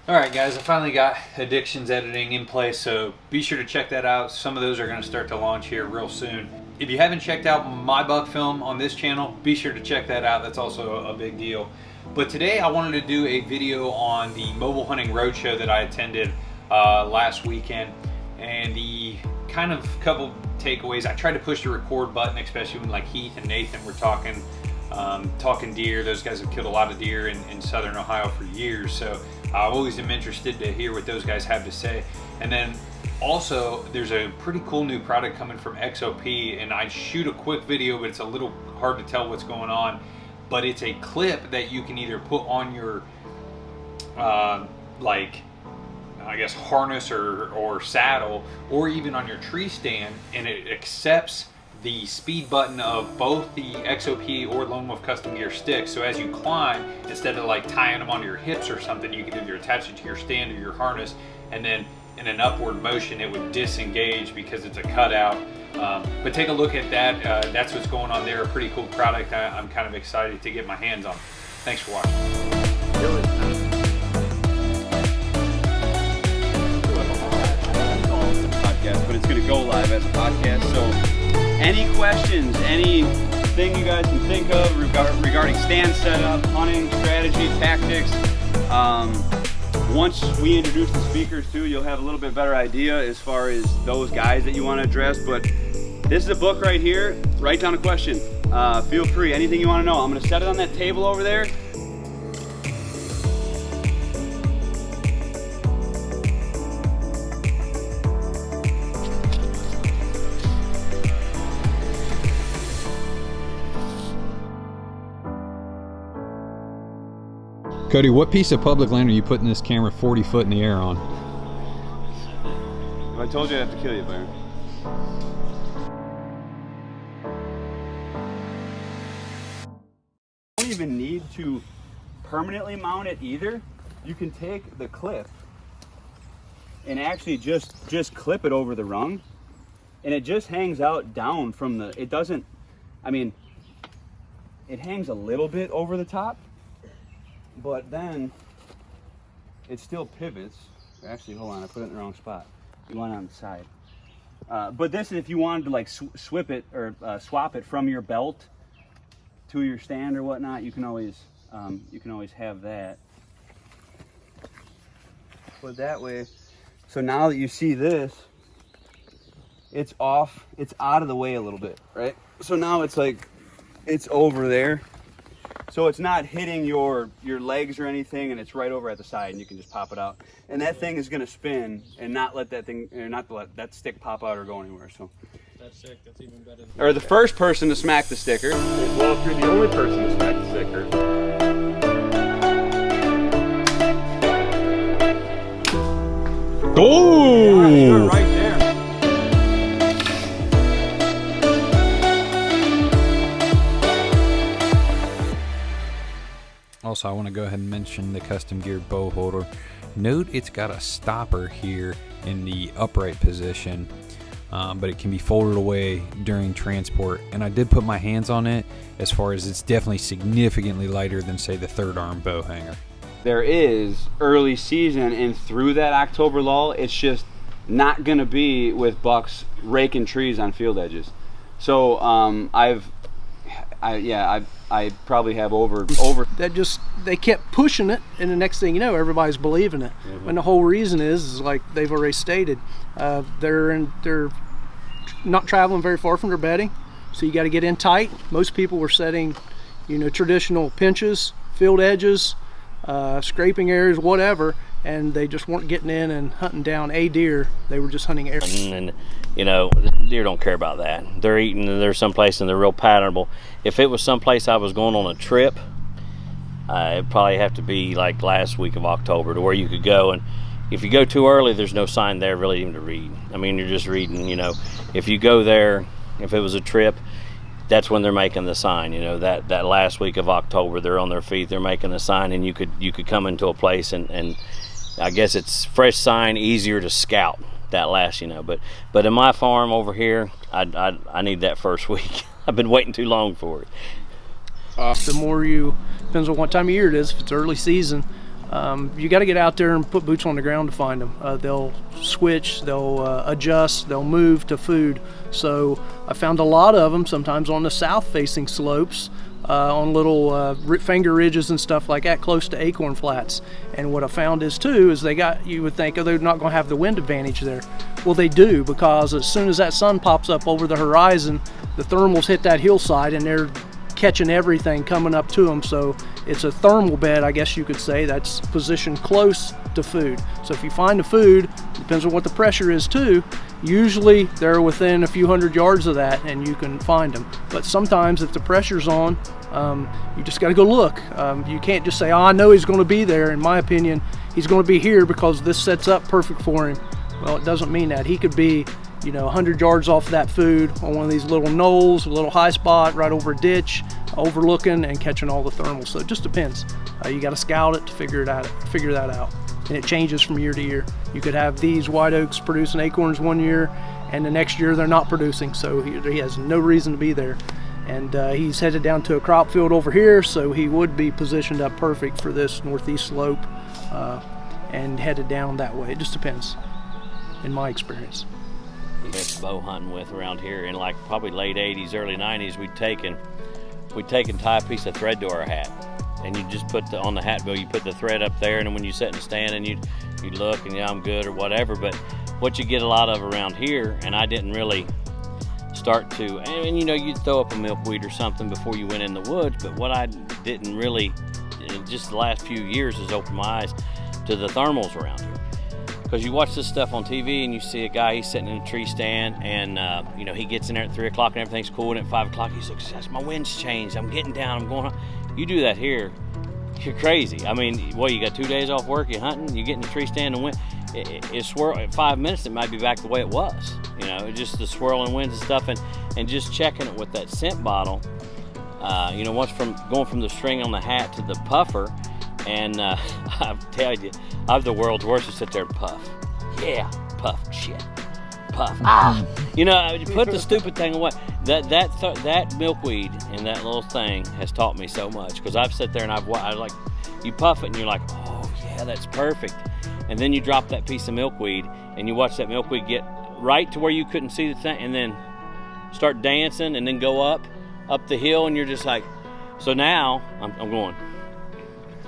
Alright guys, I finally got Addictions editing in place, so be sure to check that out. Some of those are going to start to launch here real soon. If you haven't checked out my buck film on this channel, be sure to check that out. That's also a big deal. But today I wanted to do a video on the mobile hunting roadshow that I attended last weekend, and the kind of couple takeaways. I tried to push the record button, especially when like Heath and Nathan were talking deer. Those guys have killed a lot of deer in southern Ohio for years, so I always am interested to hear what those guys have to say. And then also there's a pretty cool new product coming from XOP, and I shoot a quick video, but it's a little hard to tell what's going on. But it's a clip that you can either put on your like, I guess, harness or saddle, or even on your tree stand, and it accepts the speed button of both the XOP or Lone Wolf Custom Gear sticks. So as you climb, instead of like tying them onto your hips or something, you can either attach it to your stand or your harness, and then in an upward motion it would disengage because it's a cutout. But take a look at that. That's what's going on there. A pretty cool product. I'm kind of excited to get my hands on. Thanks for watching. Podcast, but it's going to go live as a podcast. So any questions, anything you guys can think of regarding stand setup, hunting, strategy, tactics, once we introduce the speakers too, you'll have a little bit better idea as far as those guys that you want to address. But this is a book right here. Write down a question. Feel free, anything you want to know. I'm going to set it on that table over there. Cody, what piece of public land are you putting this camera 40 foot in the air on? If I told you, I'd have to kill you, Byron. You don't even need to permanently mount it either. You can take the clip and actually just clip it over the rung, and it just hangs out down from the, it doesn't, I mean, it hangs a little bit over the top, but then it still pivots. Actually, hold on, I put it in the wrong spot. You want it on the side. But this is if you wanted to like swap it from your belt to your stand or whatnot. You can always have that. But that way, so now that you see this, it's off, it's out of the way a little bit, right? So now it's like, it's over there. So it's not hitting your legs or anything, and it's right over at the side, and you can just pop it out. And that thing is going to spin and not let that thing, or not let that stick pop out or go anywhere. So that's sick. That's even better. Or the first person to smack the sticker. Well, if you're the only person to smack the sticker. Oh! Yeah, you're right there. Also, I want to go ahead and mention the custom gear bow holder. Note it's got a stopper here in the upright position, but it can be folded away during transport. And I did put my hands on it, as far as it's definitely significantly lighter than, say, the third arm bow hanger. There is early season, and through that October lull, it's just not going to be with bucks raking trees on field edges. So I probably have over. They kept pushing it, and the next thing you know, everybody's believing it. Mm-hmm. When the whole reason is like they've already stated, they're not traveling very far from their bedding, so you got to get in tight. Most people were setting, traditional pinches, field edges, scraping areas, whatever, and they just weren't getting in and hunting down a deer. They were just hunting areas. And deer don't care about that. They're eating, and they're someplace, and they're real patternable. If it was someplace I was going on a trip, it'd probably have to be like last week of October, to where you could go, and if you go too early, there's no sign there really even to read. I mean, you're just reading, if you go there, if it was a trip, that's when they're making the sign. That last week of October, they're on their feet, they're making the sign, and you could come into a place, and I guess it's fresh sign, easier to scout that last, but in my farm over here, I need that first week. I've been waiting too long for it. The more depends on what time of year it is. If it's early season, You got to get out there and put boots on the ground to find them. They'll switch, they'll adjust, they'll move to food. So I found a lot of them sometimes on the south-facing slopes, on little finger ridges and stuff like that, close to acorn flats. And what I found is too, is you would think, oh, they're not going to have the wind advantage there. Well, they do, because as soon as that sun pops up over the horizon, the thermals hit that hillside and they're catching everything coming up to them. So it's a thermal bed, I guess you could say, that's positioned close to food. So if you find the food, depends on what the pressure is too, usually they're within a few hundred yards of that and you can find them. But sometimes if the pressure's on, you just got to go look. You can't just say, oh, I know he's going to be there. In my opinion, he's going to be here because this sets up perfect for him. Well, it doesn't mean that. He could be, 100 yards off that food on one of these little knolls, a little high spot right over a ditch, overlooking and catching all the thermals. So it just depends. You got to scout it to figure that out. And it changes from year to year. You could have these white oaks producing acorns one year, and the next year they're not producing. So he has no reason to be there. And he's headed down to a crop field over here, so he would be positioned up perfect for this northeast slope and headed down that way. It just depends, in my experience. Best bow hunting with around here in like probably late 80s, early 90s, we'd take and tie a piece of thread to our hat, and you just put on the hat bill, you put the thread up there, and then when you sit in the stand and you look and I'm good or whatever. But what you get a lot of around here, and I didn't really start to, and you'd throw up a milkweed or something before you went in the woods, but what I didn't really, just the last few years, has opened my eyes to the thermals around here. Because you watch this stuff on TV and you see a guy, he's sitting in a tree stand, and he gets in there at 3 o'clock and everything's cool, and at 5 o'clock he's like, my wind's changed, I'm getting down, I'm going on. You do that here, you're crazy. I mean, you got 2 days off work, you're hunting, you get in the tree stand and wind, it swirl at 5 minutes, it might be back the way it was. Just the swirling winds and stuff, and just checking it with that scent bottle. Once from going from the string on the hat to the puffer, and I tell you, I have the world's worst to sit there and puff. Yeah, puff, shit, puff. You put the stupid thing away. That milkweed and that little thing has taught me so much, because I've sat there and I like, you puff it and you're like, oh yeah, that's perfect. And then you drop that piece of milkweed and you watch that milkweed get right to where you couldn't see the thing, and then start dancing and then go up the hill, and you're just like, so now I'm going.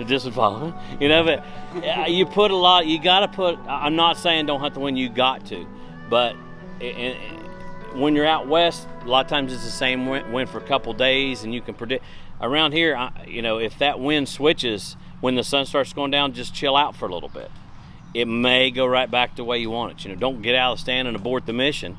This would follow, but you put a lot, you got to put, I'm not saying don't hunt the wind, you got to, but when you're out west, a lot of times it's the same wind for a couple days, and you can predict. Around here, if that wind switches when the sun starts going down, just chill out for a little bit. It may go right back the way you want it. Don't get out of the stand and abort the mission.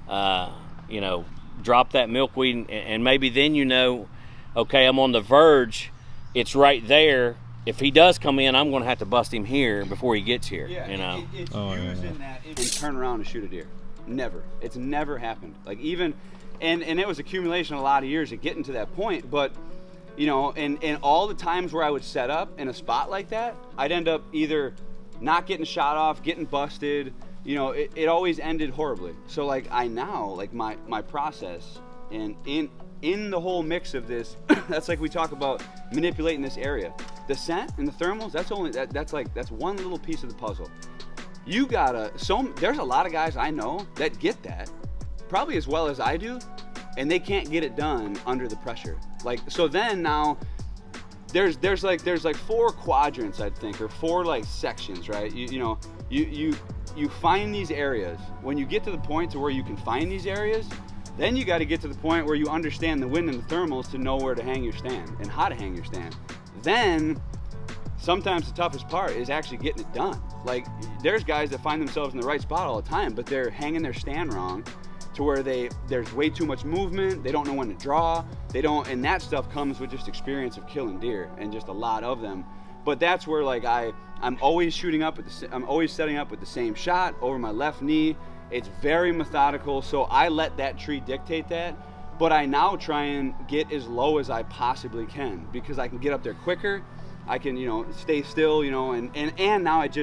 Drop that milkweed, and maybe then okay, I'm on the verge. It's right there. If he does come in, I'm going to have to bust him here before he gets here. Yeah, it's using that and turn around and shoot a deer. Never. It's never happened. Like even, and it was accumulation of a lot of years of getting to that point. But and all the times where I would set up in a spot like that, I'd end up either not getting shot off, getting busted. It always ended horribly. So my process, and in the whole mix of this, that's like we talk about manipulating this area. The scent and the thermals, that's one little piece of the puzzle. There's a lot of guys I know that get that probably as well as I do, and they can't get it done under the pressure. So then now there's 4 quadrants, I think, or 4 sections, right? You find these areas. When you get to the point to where you can find these areas, then you got to get to the point where you understand the wind and the thermals to know where to hang your stand and how to hang your stand. Then sometimes the toughest part is actually getting it done. There's guys that find themselves in the right spot all the time, but they're hanging their stand wrong to where there's way too much movement, they don't know when to draw, and that stuff comes with just experience of killing deer and just a lot of them. But that's where I'm always shooting up I'm always setting up with the same shot over my left knee. It's very methodical, so I let that tree dictate that. But I now try and get as low as I possibly can, because I can get up there quicker. I can, stay still, and now it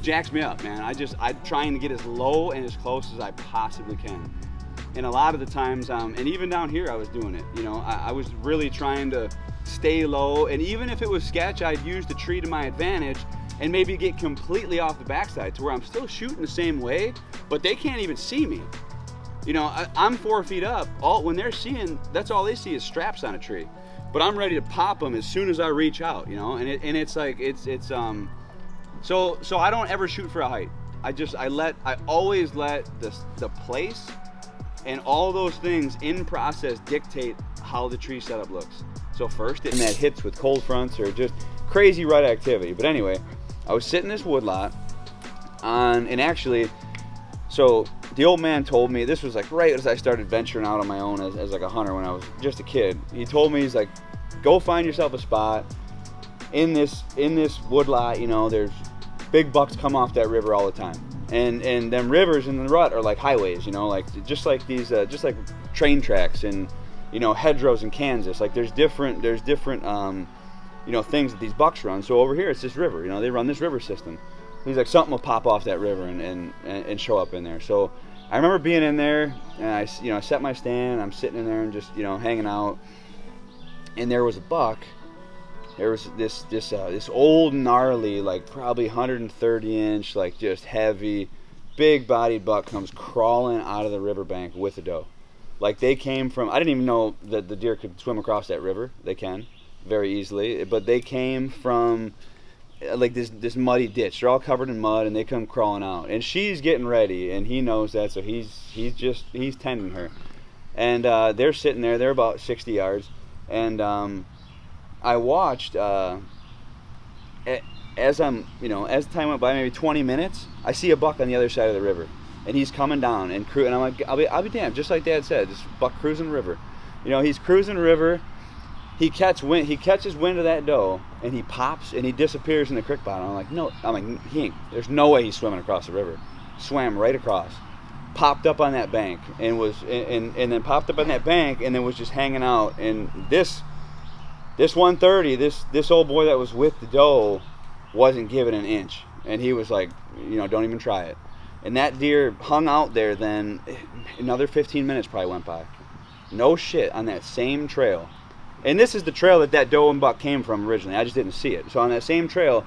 jacks me up, man. I'm trying to get as low and as close as I possibly can. And a lot of the times, and even down here I was doing it, I was really trying to stay low, and even if it was sketch, I'd use the tree to my advantage and maybe get completely off the backside to where I'm still shooting the same way, but they can't even see me. You know, I'm 4 feet up. When they're seeing, that's all they see is straps on a tree. But I'm ready to pop them as soon as I reach out, you know. And it's like so I don't ever shoot for a height. I always let the place and all those things in process dictate how the tree setup looks. So first, and that hits with cold fronts or just crazy rut activity. But anyway, I was sitting in this woodlot and actually, so the old man told me, this was like right as I started venturing out on my own as like a hunter when I was just a kid. He told me, he's like, go find yourself a spot in this woodlot. You know, there's big bucks come off that river all the time, and them rivers in the rut are like highways. You know, like just like these just like train tracks and, you know, hedgerows in Kansas. Like there's different you know, things that these bucks run. So over here it's this river. You know, they run this river system. He's like, something will pop off that river and show up in there. So I remember being in there, and I set my stand. I'm sitting in there and just, you know, hanging out. And there was a buck. There was this old gnarly, like probably 130-inch, like just heavy, big-bodied buck comes crawling out of the riverbank with a doe. Like they came from, I didn't even know that the deer could swim across that river. They can very easily, but they came from like this muddy ditch. They're all covered in mud, and they come crawling out. And she's getting ready, and he knows that, so he's tending her. And they're sitting there. They're about 60 yards, and I watched as time went by, maybe 20 minutes. I see a buck on the other side of the river, and he's coming down and I'm like, I'll be damned. Just like Dad said, just buck cruising the river. You know, he's cruising the river. He catches wind of that doe, and he pops and he disappears in the creek bottom. I'm like, no. I'm like, there's no way he's swimming across the river. Swam right across, popped up on that bank, and then popped up on that bank, and then was just hanging out. And this 130, this old boy that was with the doe wasn't giving an inch, and he was like, you know, don't even try it. And that deer hung out there. Then another 15 minutes probably went by. No shit, on that same trail. And this is the trail that doe and buck came from originally. I just didn't see it. So on that same trail,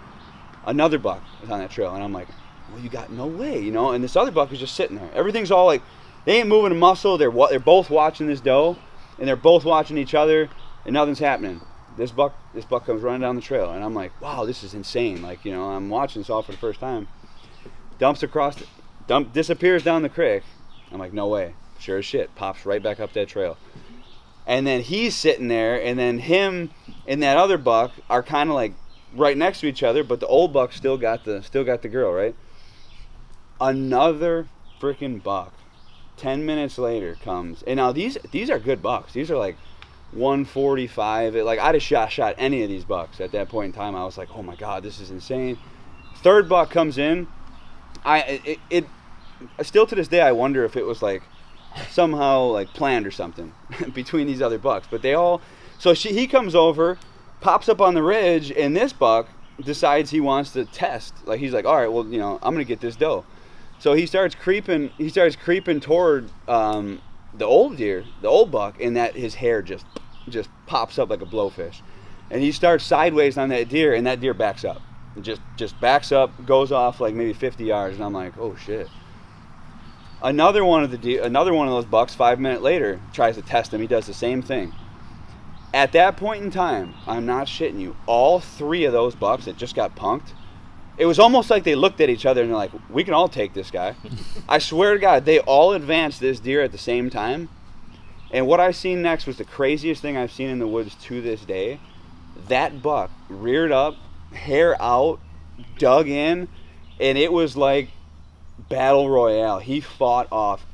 another buck was on that trail. And I'm like, well, you got no way, you know? And this other buck is just sitting there. Everything's all like, they ain't moving a muscle. They're both watching this doe, and they're both watching each other, and nothing's happening. This buck comes running down the trail. And I'm like, wow, this is insane. Like, you know, I'm watching this all for the first time. Disappears down the creek. I'm like, no way. Sure as shit. Pops right back up that trail. And then he's sitting there, and then him and that other buck are kind of like right next to each other, but the old buck still got the girl, right? Another freaking buck 10 minutes later comes, and now these are good bucks. These are like 145. Like I'd have shot any of these bucks at that point in time. I was like, oh my god, this is insane. Third buck comes in. Still to this day I wonder if it was like somehow like planned or something between these other bucks. But he comes over, pops up on the ridge, and this buck decides he wants to test. Like he's like, all right, well, you know, I'm gonna get this doe. So he starts creeping toward the old buck, and that his hair just pops up like a blowfish. And he starts sideways on that deer, and that deer backs up. Just backs up, goes off like maybe 50 yards, and I'm like, oh shit. Another one of those bucks 5 minutes later tries to test him. He does the same thing. At that point in time, I'm not shitting you, all three of those bucks that just got punked, it was almost like they looked at each other and they're like, we can all take this guy. I swear to God, they all advanced this deer at the same time. And what I seen next was the craziest thing I've seen in the woods to this day. That buck reared up, hair out, dug in, and it was like battle royale. He fought off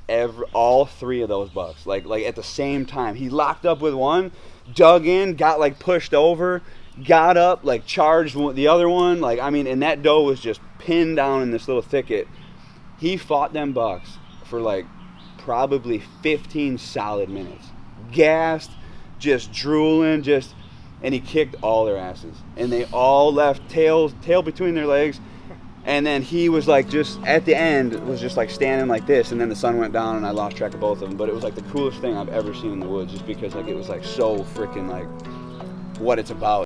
all three of those bucks like at the same time. He locked up with one, dug in, got like pushed over, got up, like charged the other one, like, I mean, and that doe was just pinned down in this little thicket. He fought them bucks for like probably 15 solid minutes, gassed, just drooling, and he kicked all their asses, and they all left tail between their legs. And then he was like, just at the end, was just like standing like this, and then the sun went down and I lost track of both of them. But it was like the coolest thing I've ever seen in the woods, just because like it was like so freaking like what it's about.